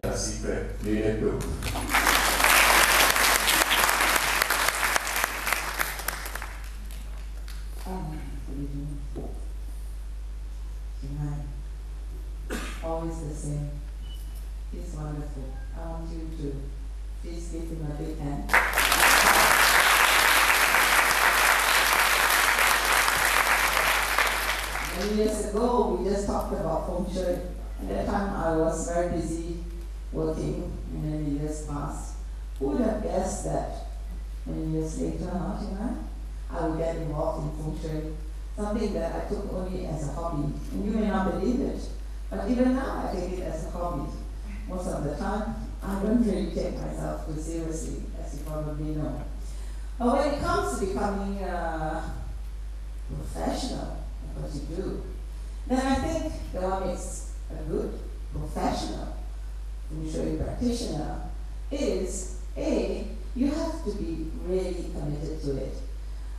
a secret later too. Always the same. He's wonderful. I want you to please give him a big hand. Many years ago, we just talked about Feng Shui. At that time, I was very busy working, and many years passed. Who would have guessed that many years later, I would get involved in Feng Shui, something that I took only as a hobby. And you may not believe it, but even now I take it as a hobby. Most of the time, I don't really take myself too seriously, as you probably know. But when it comes to becoming a professional at what you do, then I think that what makes a good professional Feng Shui practitioner is, A, you have to be really committed to it.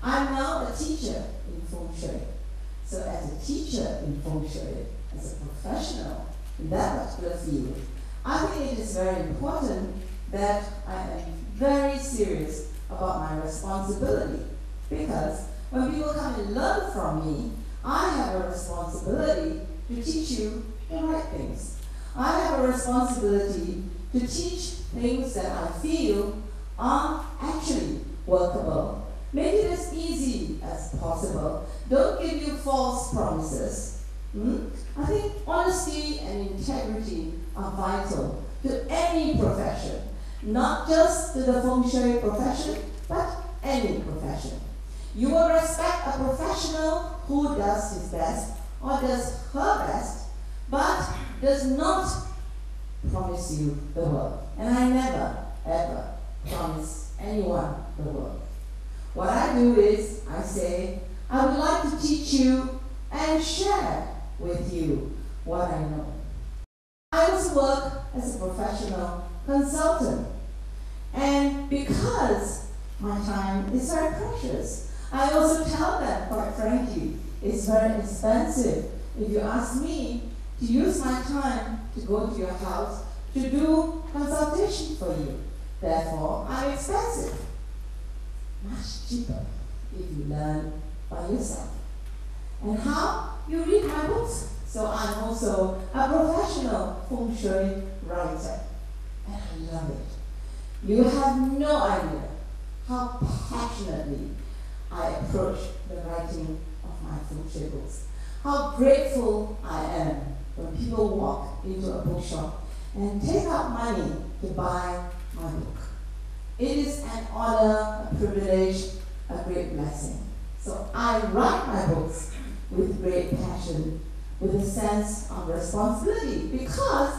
I'm now a teacher in Feng Shui. So as a teacher in Feng Shui, as a professional in that particular field, I think it is very important that I am very serious about my responsibility, because when people come and learn from me, I have a responsibility to teach you the right things. I have a responsibility to teach things that I feel are actually workable. Make it as easy as possible. Don't give you false promises. I think honesty and integrity are vital to any profession, not just to the Feng Shui profession, but any profession. You will respect a professional who does his best or does her best, but does not promise you the world. And I never, ever promise anyone the world. What I do is, I say, I would like to teach you and share with you what I know. I also work as a professional consultant. And because my time is very precious, I also tell them, quite frankly, it's very expensive. If you ask me to use my time to go to your house to do consultation for you, therefore, I'm expensive. Much cheaper if you learn by yourself. And how? You read my books. So I'm also a professional Feng Shui writer. And I love it. You have no idea how passionately I approach the writing of my Feng Shui books. How grateful I am when people walk into a bookshop and take out money to buy my book. It is an honor, a privilege, a great blessing. So I write my books with great passion, with a sense of responsibility, because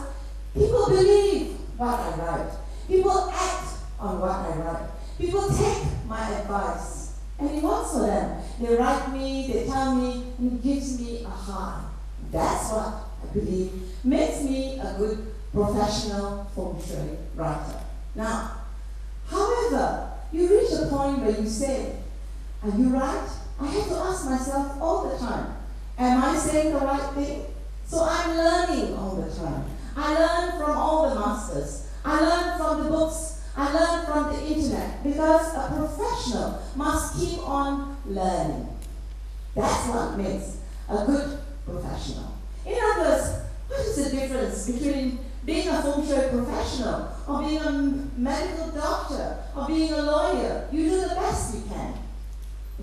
people believe what I write. People act on what I write. People take my advice, and it works for them. They write me, they tell me, and it gives me a high. That's what I believe makes me a good professional Feng Shui writer. Now, however, you reach a point where you say, are you right? I have to ask myself all the time, am I saying the right thing? So I'm learning all the time. I learn from all the masters. I learn from the books. I learn from the internet, because a professional must keep on learning. That's what makes a good professional. In other words, what is the difference between being a Feng Shui professional, or being a medical doctor, or being a lawyer? You do the best you can.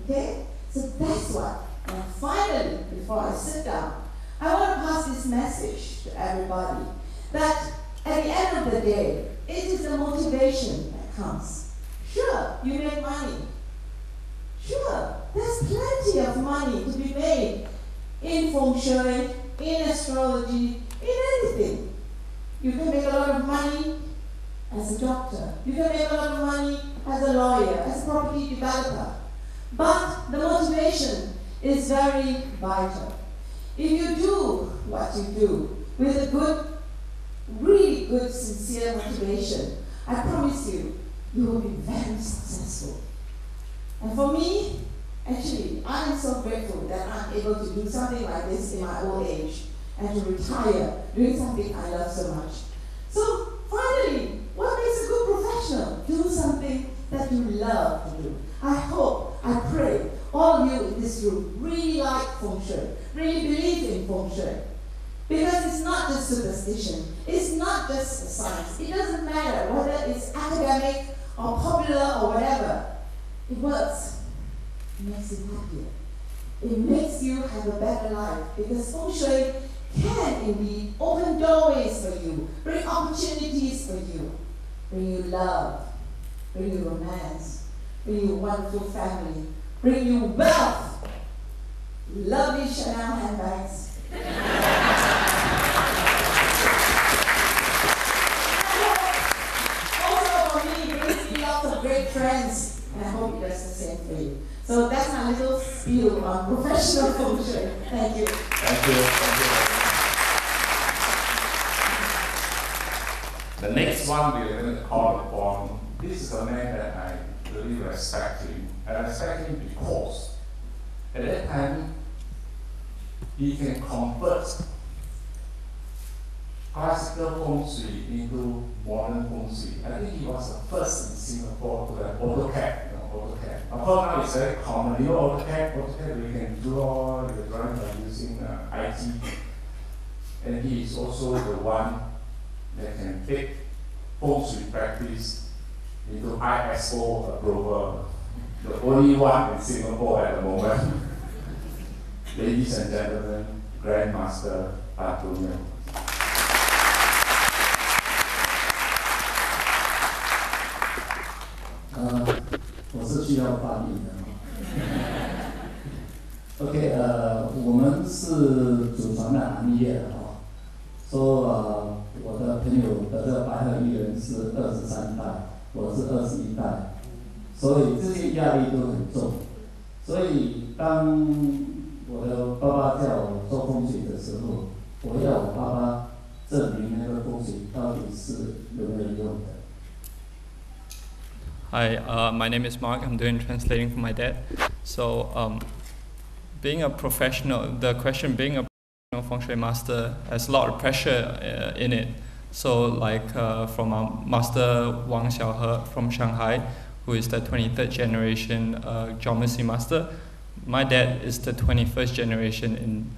Okay? So that's what. And finally, before I sit down, I want to pass this message to everybody, that at the end of the day, it is the motivation that counts. Sure, you make money. Sure, there's plenty of money to be made in Feng Shui, in astrology, in anything. You can make a lot of money as a doctor. You can make a lot of money as a lawyer, as a property developer. But the motivation is very vital. If you do what you do with a good, really good, sincere motivation, I promise you, you will be very successful. And for me, actually, I am so grateful that I'm able to do something like this in my old age and to retire doing something I love so much. So finally, what makes a good professional? Do something that you love to do. I hope, I pray, all of you in this room really like Feng Shui, really believe in Feng Shui. Because it's not just superstition, it's not just a science. It doesn't matter whether it's academic or popular or whatever. It works. It makes you happier. It makes you have a better life. Because Feng Shui can indeed open doorways for you, bring opportunities for you, bring you love, bring you romance, bring you a wonderful family, bring you wealth, lovely Chanel handbags. Also for me, it brings me lots of great friends, and I hope it does the same for you. So that's my little spiel on professional Feng Shui. Thank you. Thank you. Thank you. The next one we are going to call upon, this is a man that I really respect him. I respect him because at that time he can convert classical Feng Shui into modern Feng Shui. I think he was the first in Singapore to have AutoCAD. AutoCAD. Of course now it's very common. You know AutoCAD we can draw your drawing by using IT. And he is also the one that can take Feng Shui practice into ISO approval. The only one in Singapore at the moment. Ladies and gentlemen, Grandmaster 2.mpg. 我是需要翻译的。OK， 我们是祖传的行业啊，说我的朋友的这个白鹤艺人是23代，我是21代，所以这些压力都很重。所以当我的爸爸叫我做风水的时候，我要我爸爸证明那个风水到底是有没有用的。 Hi, my name is Mark. I'm doing translating for my dad. So, being a professional, the question being a professional Feng Shui master has a lot of pressure in it. So, like from our master Wang Xiaohe from Shanghai, who is the 23rd generation geometry master. My dad is the 21st generation in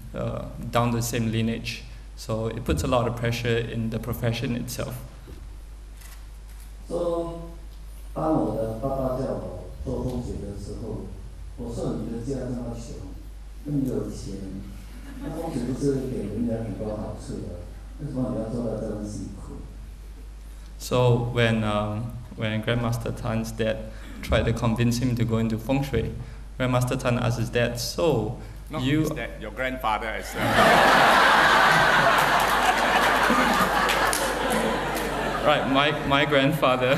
down the same lineage. So it puts a lot of pressure in the profession itself. So, 当我的爸爸叫我做风水的时候，我说你的家这么穷，那么有钱，那风水不是给人家很多好处的，为什么你要做到这么辛苦 ？So when Grandmaster Tan's dad tried to convince him to go into Feng Shui, Grandmaster Tan asked his dad, "So Not you?" his dad, your grandfather is. Right, my grandfather.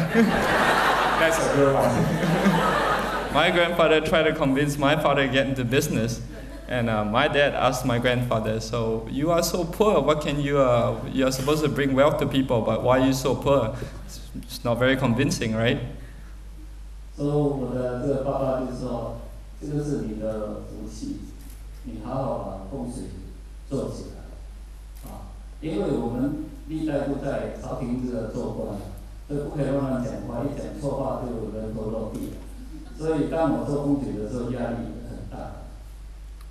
That's a good one. My grandfather tried to convince my father to get into business, and my dad asked my grandfather, "So you are so poor. What can you? You are supposed to bring wealth to people, but why are you so poor?" It's not very convincing, right? So 我的这个爸爸就说，这个是你的福气，你好好把风水做起来，啊，因为我们历代都在朝廷这个做官。 所以不可以乱乱讲话，一讲错话就人头落地了。所以当我做风水的时候，压力很大。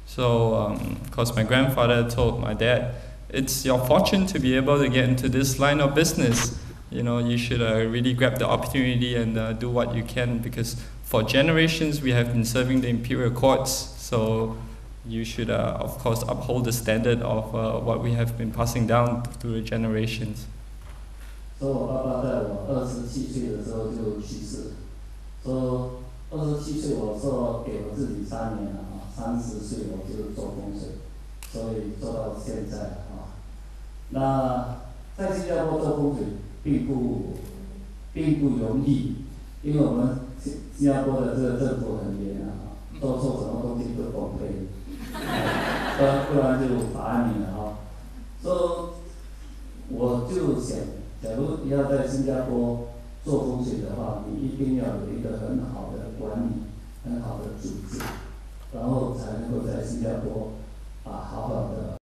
So, because my grandfather told my dad, "It's your fortune to be able to get into this line of business. You know, you should really grab the opportunity and do what you can because for generations we have been serving the imperial courts. So, you should, of course, uphold the standard of what we have been passing down through the generations." 说我爸爸在我27岁的时候就去世，说27岁我说给我自己3年了啊，30岁我就做风水，所以做到现在啊。那在新加坡做风水并不容易，因为我们新加坡的这个政府很严啊，做错什么东西都公赔，不然就罚你了啊。说我就想。 假如你要在新加坡做风水的话，你一定要有一个很好的管理、很好的组织，然后才能够在新加坡好好的